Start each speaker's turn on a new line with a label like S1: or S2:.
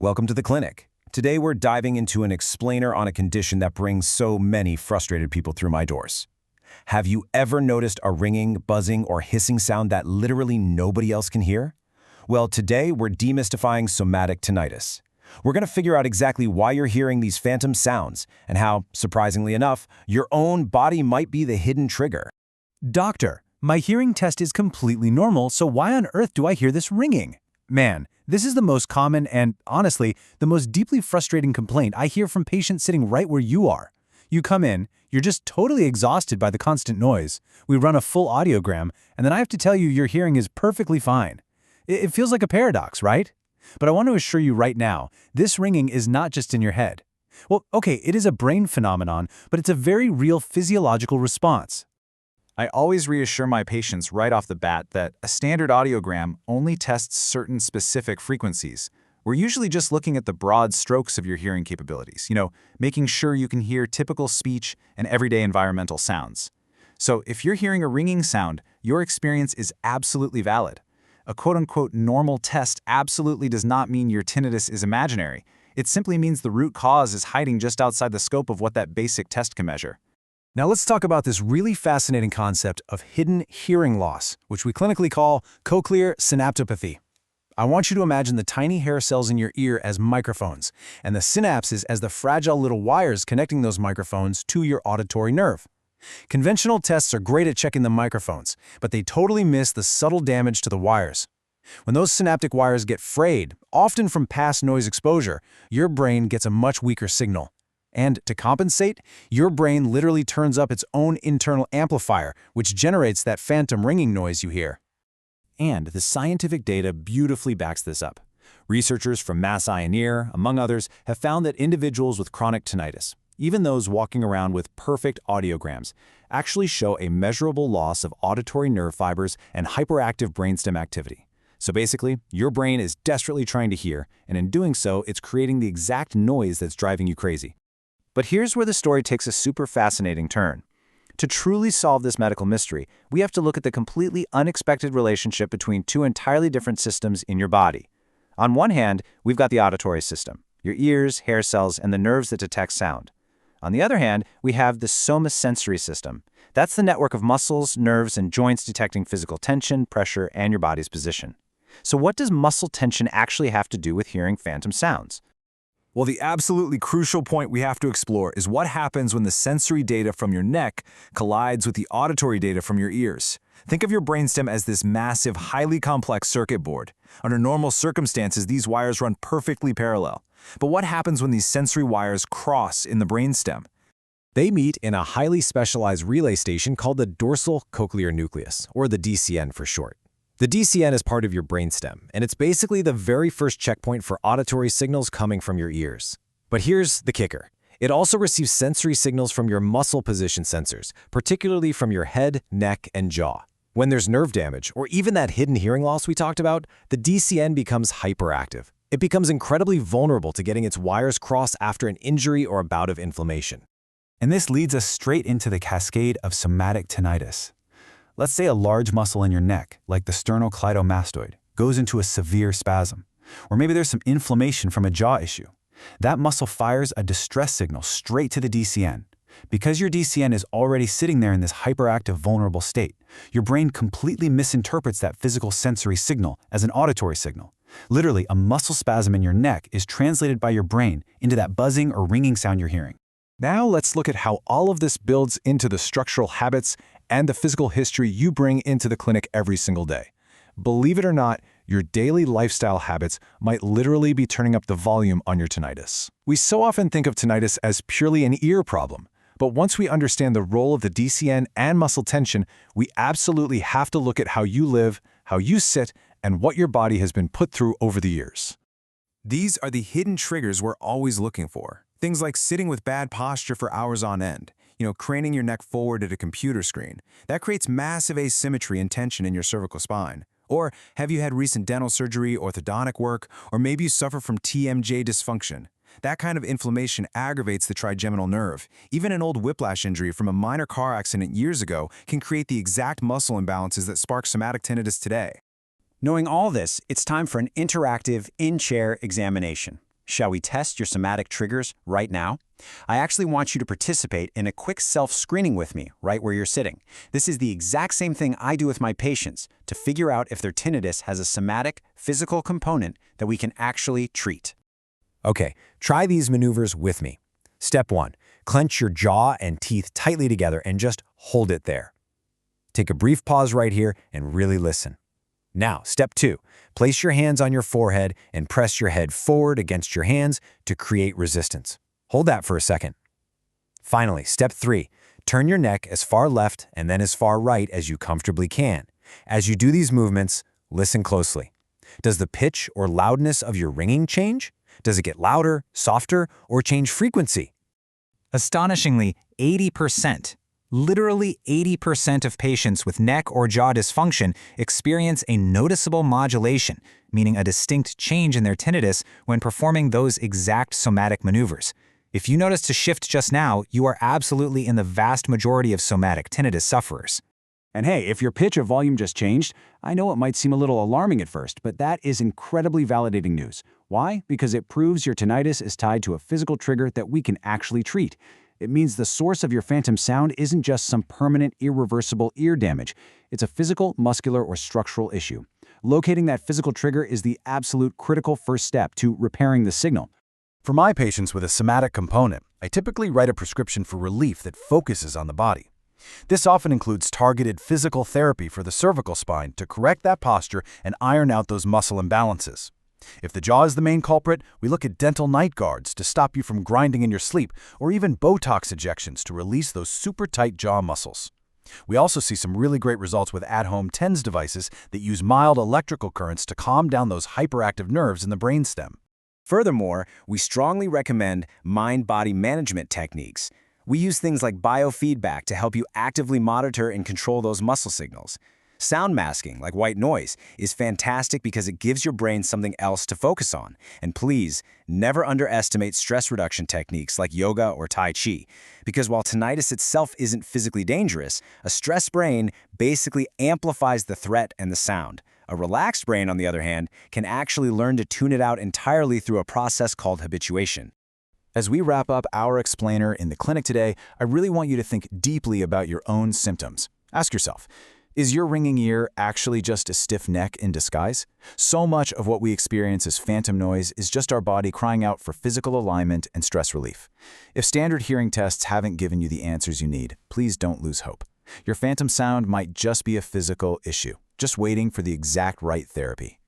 S1: Welcome to the clinic. Today we're diving into an explainer on a condition that brings so many frustrated people through my doors. Have you ever noticed a ringing, buzzing, or hissing sound that literally nobody else can hear? Well, today we're demystifying somatic tinnitus. We're going to figure out exactly why you're hearing these phantom sounds and how, surprisingly enough, your own body might be the hidden trigger.
S2: Doctor, my hearing test is completely normal, so why on earth do I hear this ringing? Man, this is the most common and, honestly, the most deeply frustrating complaint I hear from patients sitting right where you are. You come in, you're just totally exhausted by the constant noise. We run a full audiogram, and then I have to tell you your hearing is perfectly fine. It feels like a paradox, right? But I want to assure you right now, this ringing is not just in your head. Well, okay, it is a brain phenomenon, but it's a very real physiological response.
S3: I always reassure my patients right off the bat that a standard audiogram only tests certain specific frequencies. We're usually just looking at the broad strokes of your hearing capabilities, making sure you can hear typical speech and everyday environmental sounds. So if you're hearing a ringing sound, your experience is absolutely valid. A quote-unquote normal test absolutely does not mean your tinnitus is imaginary. It simply means the root cause is hiding just outside the scope of what that basic test can measure.
S2: Now let's talk about this really fascinating concept of hidden hearing loss, which we clinically call cochlear synaptopathy. I want you to imagine the tiny hair cells in your ear as microphones, and the synapses as the fragile little wires connecting those microphones to your auditory nerve. Conventional tests are great at checking the microphones, but they totally miss the subtle damage to the wires. When those synaptic wires get frayed, often from past noise exposure, your brain gets a much weaker signal. And to compensate, your brain literally turns up its own internal amplifier, which generates that phantom ringing noise you hear. And the scientific data beautifully backs this up. Researchers from Mass Eye and Ear, among others, have found that individuals with chronic tinnitus, even those walking around with perfect audiograms, actually show a measurable loss of auditory nerve fibers and hyperactive brainstem activity. So basically, your brain is desperately trying to hear, and in doing so, it's creating the exact noise that's driving you crazy. But here's where the story takes a super fascinating turn. To truly solve this medical mystery, we have to look at the completely unexpected relationship between two entirely different systems in your body. On one hand, we've got the auditory system, your ears, hair cells, and the nerves that detect sound. On the other hand, we have the somasensory system. That's the network of muscles, nerves, and joints detecting physical tension, pressure, and your body's position. So what does muscle tension actually have to do with hearing phantom sounds?
S4: Well, the absolutely crucial point we have to explore is what happens when the sensory data from your neck collides with the auditory data from your ears. Think of your brainstem as this massive, highly complex circuit board. Under normal circumstances, these wires run perfectly parallel. But what happens when these sensory wires cross in the brainstem?
S1: They meet in a highly specialized relay station called the dorsal cochlear nucleus, or the DCN for short. The DCN is part of your brainstem, and it's basically the very first checkpoint for auditory signals coming from your ears. But here's the kicker. It also receives sensory signals from your muscle position sensors, particularly from your head, neck, and jaw. When there's nerve damage, or even that hidden hearing loss we talked about, the DCN becomes hyperactive. It becomes incredibly vulnerable to getting its wires crossed after an injury or a bout of inflammation.
S2: And this leads us straight into the cascade of somatic tinnitus. Let's say a large muscle in your neck, like the sternocleidomastoid, goes into a severe spasm. Or maybe there's some inflammation from a jaw issue. That muscle fires a distress signal straight to the DCN. Because your DCN is already sitting there in this hyperactive, vulnerable state, your brain completely misinterprets that physical sensory signal as an auditory signal. Literally, a muscle spasm in your neck is translated by your brain into that buzzing or ringing sound you're hearing.
S4: Now let's look at how all of this builds into the structural habits and the physical history you bring into the clinic every single day. Believe it or not, your daily lifestyle habits might literally be turning up the volume on your tinnitus. We so often think of tinnitus as purely an ear problem, but once we understand the role of the DCN and muscle tension, we absolutely have to look at how you live, how you sit, and what your body has been put through over the years.
S5: These are the hidden triggers we're always looking for. Things like sitting with bad posture for hours on end, craning your neck forward at a computer screen. That creates massive asymmetry and tension in your cervical spine. Or have you had recent dental surgery, orthodontic work, or maybe you suffer from TMJ dysfunction? That kind of inflammation aggravates the trigeminal nerve. Even an old whiplash injury from a minor car accident years ago can create the exact muscle imbalances that spark somatic tinnitus today.
S6: Knowing all this, it's time for an interactive in-chair examination.
S1: Shall we test your somatic triggers right now? I actually want you to participate in a quick self-screening with me right where you're sitting. This is the exact same thing I do with my patients to figure out if their tinnitus has a somatic, physical component that we can actually treat. Okay, try these maneuvers with me. Step 1. Clench your jaw and teeth tightly together and just hold it there. Take a brief pause right here and really listen. Now, step 2. Place your hands on your forehead and press your head forward against your hands to create resistance. Hold that for a second. Finally, step 3. Turn your neck as far left and then as far right as you comfortably can. As you do these movements, listen closely. Does the pitch or loudness of your ringing change? Does it get louder, softer, or change frequency?
S3: Astonishingly, 80%. Literally 80% of patients with neck or jaw dysfunction experience a noticeable modulation, meaning a distinct change in their tinnitus when performing those exact somatic maneuvers. If you noticed a shift just now, you are absolutely in the vast majority of somatic tinnitus sufferers.
S2: And hey, if your pitch or volume just changed, I know it might seem a little alarming at first, but that is incredibly validating news. Why? Because it proves your tinnitus is tied to a physical trigger that we can actually treat. It means the source of your phantom sound isn't just some permanent, irreversible ear damage. It's a physical, muscular, or structural issue. Locating that physical trigger is the absolute critical first step to repairing the signal.
S4: For my patients with a somatic component, I typically write a prescription for relief that focuses on the body. This often includes targeted physical therapy for the cervical spine to correct that posture and iron out those muscle imbalances. If the jaw is the main culprit, we look at dental night guards to stop you from grinding in your sleep, or even Botox injections to release those super tight jaw muscles. We also see some really great results with at-home TENS devices that use mild electrical currents to calm down those hyperactive nerves in the brainstem.
S1: Furthermore, we strongly recommend mind-body management techniques. We use things like biofeedback to help you actively monitor and control those muscle signals. Sound masking, like white noise, is fantastic because it gives your brain something else to focus on. And please, never underestimate stress reduction techniques like yoga or Tai Chi, because while tinnitus itself isn't physically dangerous, a stressed brain basically amplifies the threat and the sound. A relaxed brain, on the other hand, can actually learn to tune it out entirely through a process called habituation.
S3: As we wrap up our explainer in the clinic today, I really want you to think deeply about your own symptoms. Ask yourself, is your ringing ear actually just a stiff neck in disguise? So much of what we experience as phantom noise is just our body crying out for physical alignment and stress relief. If standard hearing tests haven't given you the answers you need, please don't lose hope. Your phantom sound might just be a physical issue, just waiting for the exact right therapy.